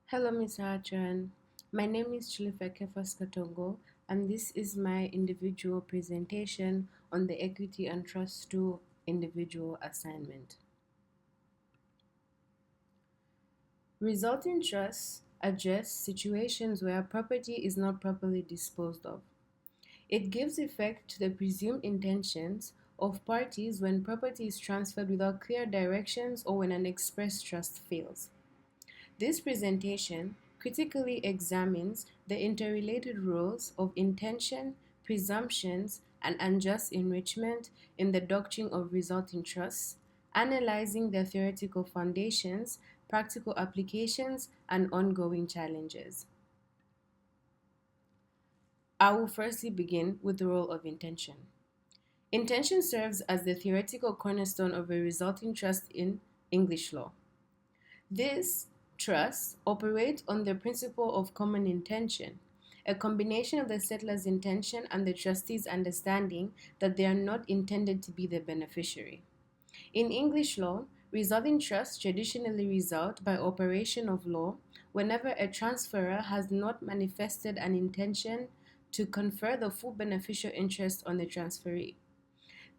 Hello, Ms. Arjan. My name is Chilifeke Katongo, and this is my individual presentation on the Equity and Trust 2 individual assignment. Resulting trusts address situations where property is not properly disposed of. It gives effect to the presumed intentions of parties when property is transferred without clear directions or when an express trust fails. This presentation critically examines the interrelated roles of intention, presumptions, and unjust enrichment in the doctrine of resulting trusts, analyzing their theoretical foundations, practical applications, and ongoing challenges. I will firstly begin with the role of intention. Intention serves as the theoretical cornerstone of a resulting trust in English law. This trust operates on the principle of common intention, a combination of the settler's intention and the trustee's understanding that they are not intended to be the beneficiary. In English law, resulting trusts traditionally result by operation of law whenever a transferor has not manifested an intention to confer the full beneficial interest on the transferee.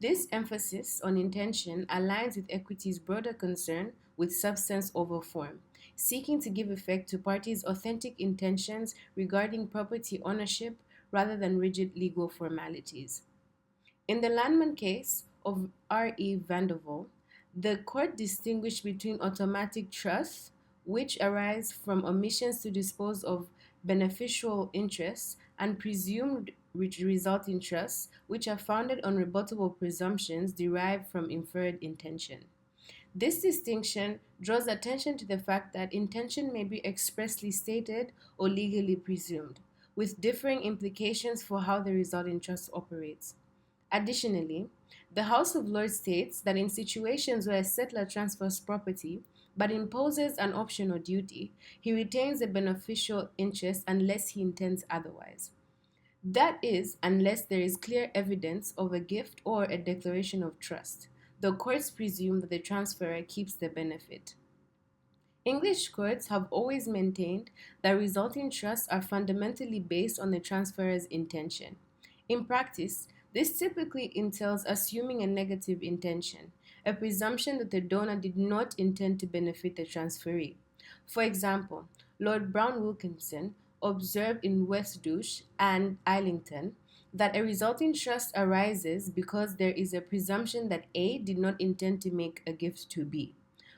This emphasis on intention aligns with equity's broader concern with substance over form, seeking to give effect to parties' authentic intentions regarding property ownership rather than rigid legal formalities. In the Landman case of R.E. Vandervoort, the court distinguished between automatic trusts, which arise from omissions to dispose of beneficial interests, and presumed resulting trusts, which are founded on rebuttable presumptions derived from inferred intention. This distinction draws attention to the fact that intention may be expressly stated or legally presumed, with differing implications for how the resulting trust operates. Additionally, the House of Lords states that in situations where a settler transfers property but imposes an option or duty, he retains a beneficial interest unless he intends otherwise. That is, unless there is clear evidence of a gift or a declaration of trust. The courts presume that the transferor keeps the benefit. English courts have always maintained that resulting trusts are fundamentally based on the transferor's intention. In practice, this typically entails assuming a negative intention, a presumption that the donor did not intend to benefit the transferee. For example, Lord Brown Wilkinson observed in Westdeuce and Islington that a resulting trust arises because there is a presumption that A did not intend to make a gift to B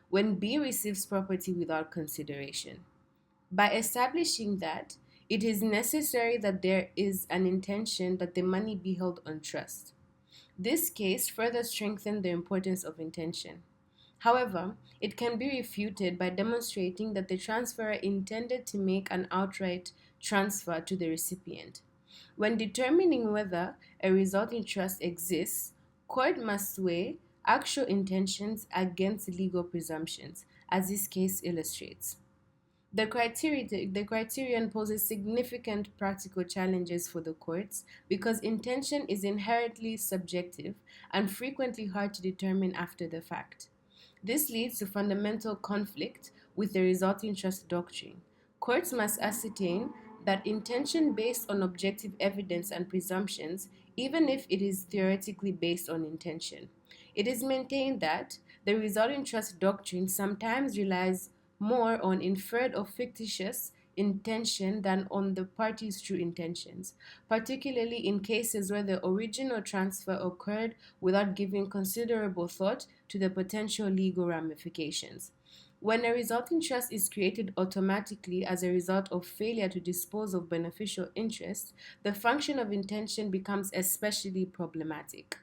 when B receives property without consideration. By establishing that, it is necessary that there is an intention that the money be held on trust. This case further strengthened the importance of intention. However, it can be refuted by demonstrating that the transferor intended to make an outright transfer to the recipient. When determining whether a resulting trust exists, court must weigh actual intentions against legal presumptions, as this case illustrates. The criterion poses significant practical challenges for the courts because intention is inherently subjective and frequently hard to determine after the fact. This leads to fundamental conflict with the resulting trust doctrine. Courts must ascertain that intention based on objective evidence and presumptions, even if it is theoretically based on intention. It is maintained that the resulting trust doctrine sometimes relies more on inferred or fictitious intention than on the party's true intentions, particularly in cases where the original transfer occurred without giving considerable thought to the potential legal ramifications. When a resulting trust is created automatically as a result of failure to dispose of beneficial interest, the function of intention becomes especially problematic.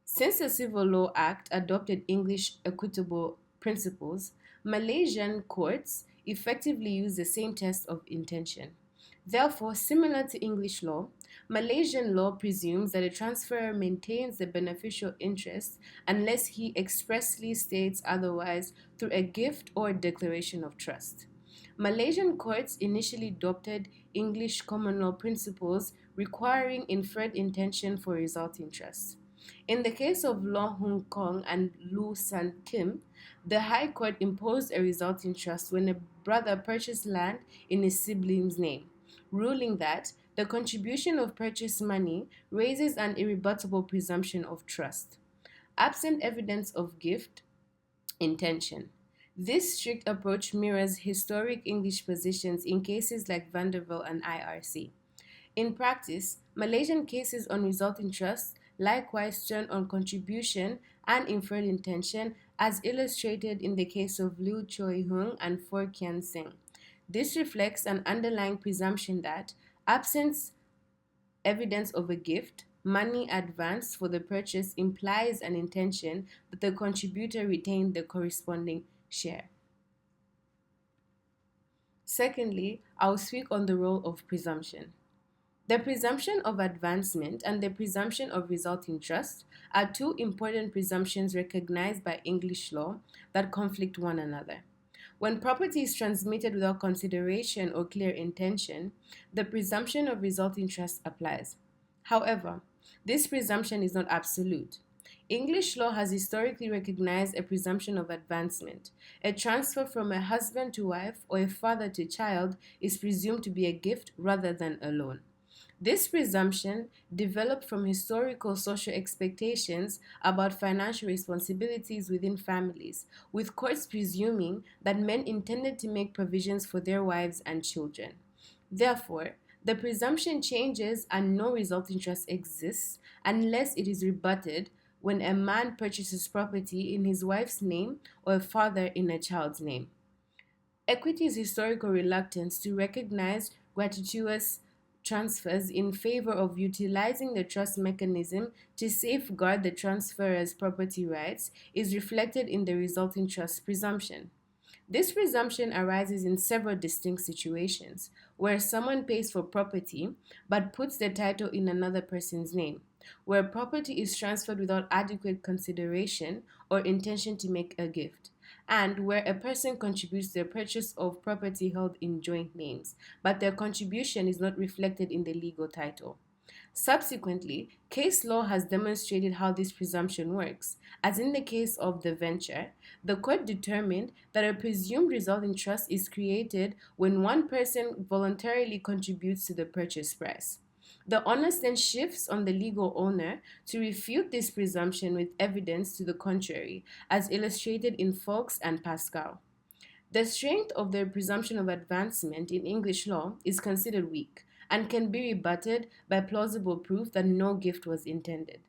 Since the Civil Law Act adopted English equitable principles, Malaysian courts effectively use the same test of intention. Therefore, similar to English law, Malaysian law presumes that a transferor maintains the beneficial interest unless he expressly states otherwise through a gift or declaration of trust. Malaysian courts initially adopted English common law principles requiring inferred intention for resulting trust. In the case of Loh Hung Kong and Lu San Kim, The High Court imposed a resulting trust when a brother purchased land in his sibling's name, ruling that the contribution of purchase money raises an irrebuttable presumption of trust, absent evidence of gift intention. This strict approach mirrors historic English positions in cases like Vanderbilt and IRC. In practice, Malaysian cases on resulting trust likewise turn on contribution and inferred intention, as illustrated in the case of Liu Choi Hung and For Kian Singh. This reflects an underlying presumption that, absence evidence of a gift, money advanced for the purchase implies an intention that the contributor retain the corresponding share. Secondly, I'll speak on the role of presumption. The presumption of advancement and the presumption of resulting trust are two important presumptions recognized by English law that conflict one another. When property is transmitted without consideration or clear intention, the presumption of resulting trust applies. However, this presumption is not absolute. English law has historically recognized a presumption of advancement. A transfer from a husband to wife or a father to child is presumed to be a gift rather than a loan. This presumption developed from historical social expectations about financial responsibilities within families, with courts presuming that men intended to make provisions for their wives and children. Therefore, the presumption changes and no resulting trust exists unless it is rebutted when a man purchases property in his wife's name or a father in a child's name. Equity's historical reluctance to recognize gratuitous transfers in favor of utilizing the trust mechanism to safeguard the transferor's property rights is reflected in the resulting trust presumption. This presumption arises in several distinct situations, where someone pays for property but puts the title in another person's name, where property is transferred without adequate consideration or intention to make a gift, and where a person contributes to the purchase of property held in joint names, but their contribution is not reflected in the legal title. Subsequently, case law has demonstrated how this presumption works. As in the case of the venture, the court determined that a presumed resulting trust is created when one person voluntarily contributes to the purchase price. The onus then shifts on the legal owner to refute this presumption with evidence to the contrary, as illustrated in Foulkes and Pascal. The strength of the presumption of advancement in English law is considered weak and can be rebutted by plausible proof that no gift was intended.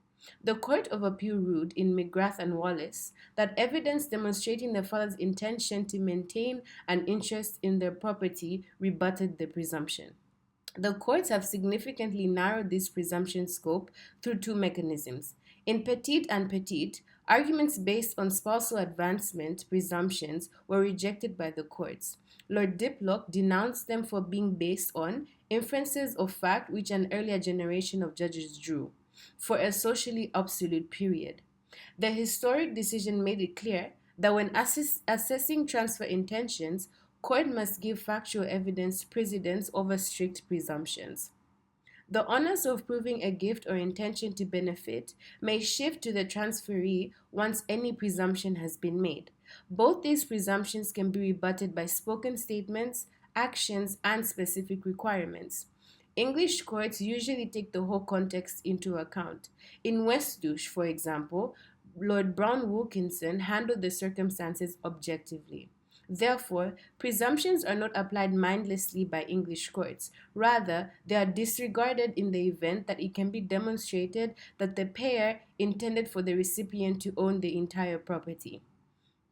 The Court of Appeal ruled in McGrath and Wallace that evidence demonstrating the father's intention to maintain an interest in their property rebutted the presumption. The courts have significantly narrowed this presumption scope through two mechanisms. In Petit and Petit, arguments based on spousal advancement presumptions were rejected by the courts. Lord Diplock denounced them for being based on inferences of fact which an earlier generation of judges drew for a socially absolute period. The historic decision made it clear that when assessing transfer intentions, court must give factual evidence precedence over strict presumptions. The onus of proving a gift or intention to benefit may shift to the transferee once any presumption has been made. Both these presumptions can be rebutted by spoken statements, actions, and specific requirements. English courts usually take the whole context into account. In Westouche, for example, Lord Brown Wilkinson handled the circumstances objectively. Therefore, presumptions are not applied mindlessly by English courts. Rather, they are disregarded in the event that it can be demonstrated that the payer intended for the recipient to own the entire property.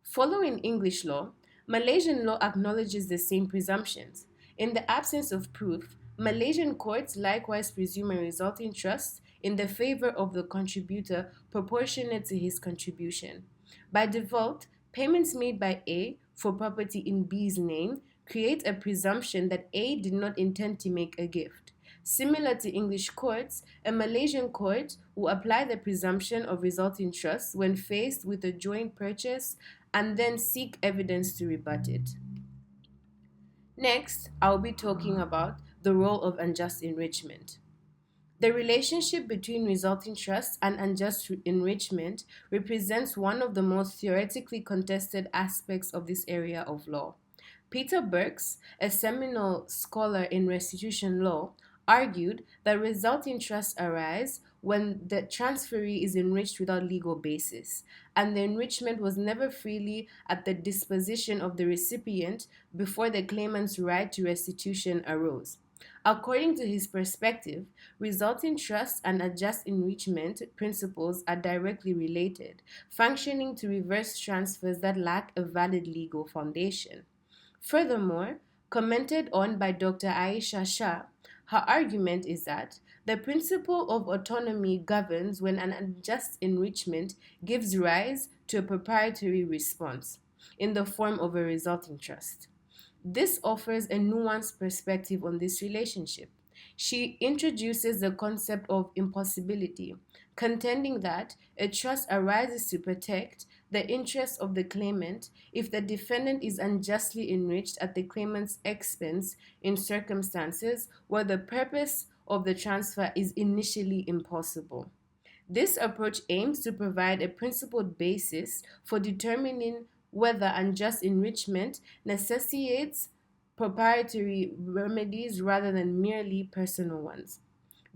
Following English law, Malaysian law acknowledges the same presumptions. In the absence of proof, Malaysian courts likewise presume a resulting trust in the favor of the contributor proportionate to his contribution. By default, payments made by A for property in B's name create a presumption that A did not intend to make a gift. Similar to English courts, a Malaysian court will apply the presumption of resulting trust when faced with a joint purchase and then seek evidence to rebut it. Next, I'll be talking about the role of unjust enrichment. The relationship between resulting trust and unjust enrichment represents one of the most theoretically contested aspects of this area of law. Peter Burks, a seminal scholar in restitution law, argued that resulting trusts arise when the transferee is enriched without legal basis, and the enrichment was never freely at the disposition of the recipient before the claimant's right to restitution arose. According to his perspective, resulting trust and unjust enrichment principles are directly related, functioning to reverse transfers that lack a valid legal foundation. Furthermore, commented on by Dr. Aisha Shah, her argument is that the principle of autonomy governs when an unjust enrichment gives rise to a proprietary response in the form of a resulting trust. This offers a nuanced perspective on this relationship. She introduces the concept of impossibility, contending that a trust arises to protect the interests of the claimant if the defendant is unjustly enriched at the claimant's expense in circumstances where the purpose of the transfer is initially impossible. This approach aims to provide a principled basis for determining whether unjust enrichment necessitates proprietary remedies rather than merely personal ones.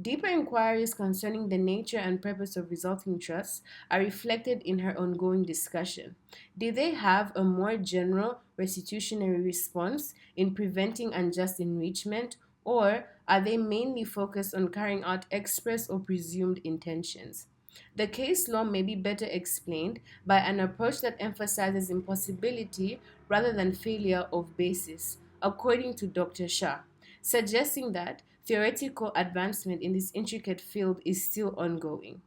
Deeper inquiries concerning the nature and purpose of resulting trusts are reflected in her ongoing discussion. Do they have a more general restitutionary response in preventing unjust enrichment, or are they mainly focused on carrying out express or presumed intentions? The case law may be better explained by an approach that emphasizes impossibility rather than failure of basis, according to Dr. Shah, suggesting that theoretical advancement in this intricate field is still ongoing.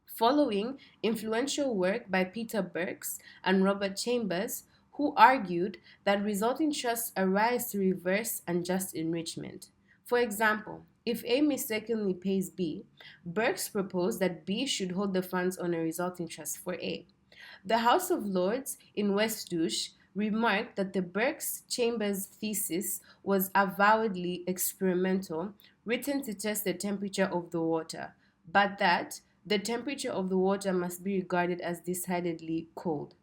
Following influential work by Peter Burks and Robert Chambers, who argued that resulting trusts arise to reverse unjust enrichment. For example, if A mistakenly pays B, Burks proposed that B should hold the funds on a resulting trust for A. The House of Lords in Westouche remarked that the Burks Chambers thesis was avowedly experimental, written to test the temperature of the water, but that the temperature of the water must be regarded as decidedly cold.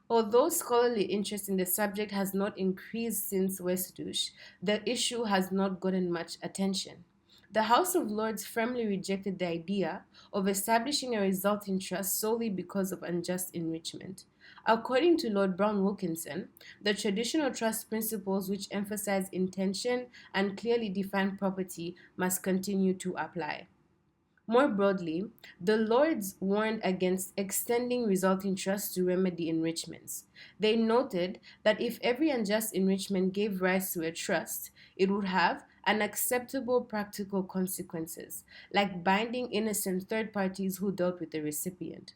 Although scholarly interest in the subject has not increased since Westouche, the issue has not gotten much attention. The House of Lords firmly rejected the idea of establishing a resulting trust solely because of unjust enrichment. According to Lord Brown Wilkinson, the traditional trust principles which emphasize intention and clearly define property must continue to apply. More broadly, the Lords warned against extending resulting trusts to remedy enrichments. They noted that if every unjust enrichment gave rise to a trust, it would have unacceptable practical consequences, like binding innocent third parties who dealt with the recipient.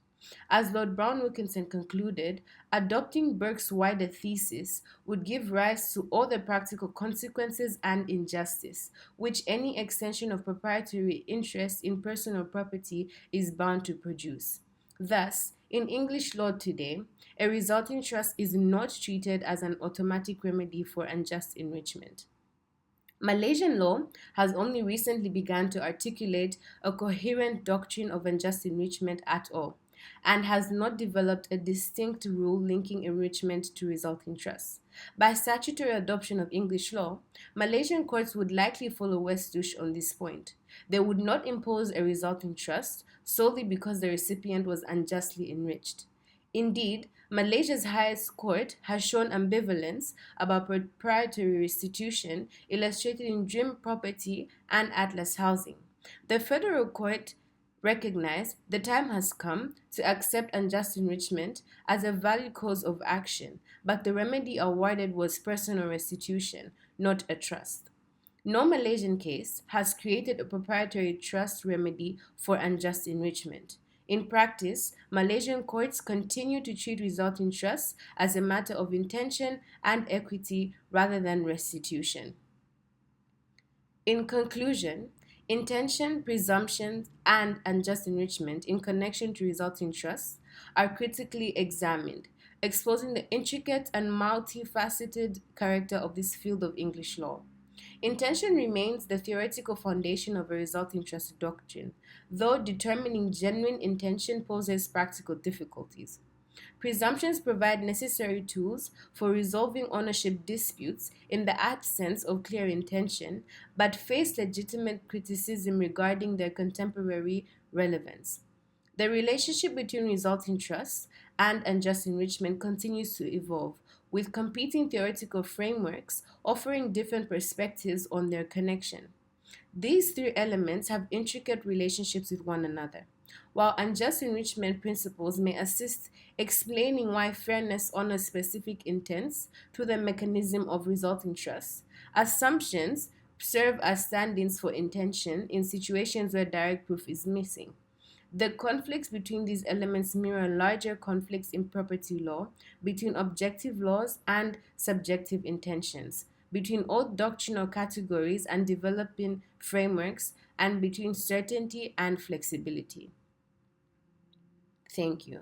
As Lord Brown Wilkinson concluded, adopting Burke's wider thesis would give rise to all the practical consequences and injustice, which any extension of proprietary interest in personal property is bound to produce. Thus, in English law today, a resulting trust is not treated as an automatic remedy for unjust enrichment. Malaysian law has only recently begun to articulate a coherent doctrine of unjust enrichment at all, and has not developed a distinct rule linking enrichment to resulting trusts. By statutory adoption of English law, Malaysian courts would likely follow Westouche on this point. They would not impose a resulting trust solely because the recipient was unjustly enriched. Indeed, Malaysia's highest court has shown ambivalence about proprietary restitution, illustrated in Dream Property and Atlas Housing. The federal court recognized the time has come to accept unjust enrichment as a valid cause of action, but the remedy awarded was personal restitution, not a trust. No Malaysian case has created a proprietary trust remedy for unjust enrichment. In practice, Malaysian courts continue to treat resulting trusts as a matter of intention and equity rather than restitution. In conclusion, intention, presumption, and unjust enrichment in connection to resulting trusts are critically examined, exposing the intricate and multifaceted character of this field of English law. Intention remains the theoretical foundation of a resulting trust doctrine, though determining genuine intention poses practical difficulties. Presumptions provide necessary tools for resolving ownership disputes in the absence of clear intention, but face legitimate criticism regarding their contemporary relevance. The relationship between resulting trust and unjust enrichment continues to evolve, with competing theoretical frameworks offering different perspectives on their connection. These three elements have intricate relationships with one another. While unjust enrichment principles may assist explaining why fairness honors specific intents through the mechanism of resulting trust, assumptions serve as stand-ins for intention in situations where direct proof is missing. The conflicts between these elements mirror larger conflicts in property law between objective laws and subjective intentions, between old doctrinal categories and developing frameworks, and between certainty and flexibility. Thank you.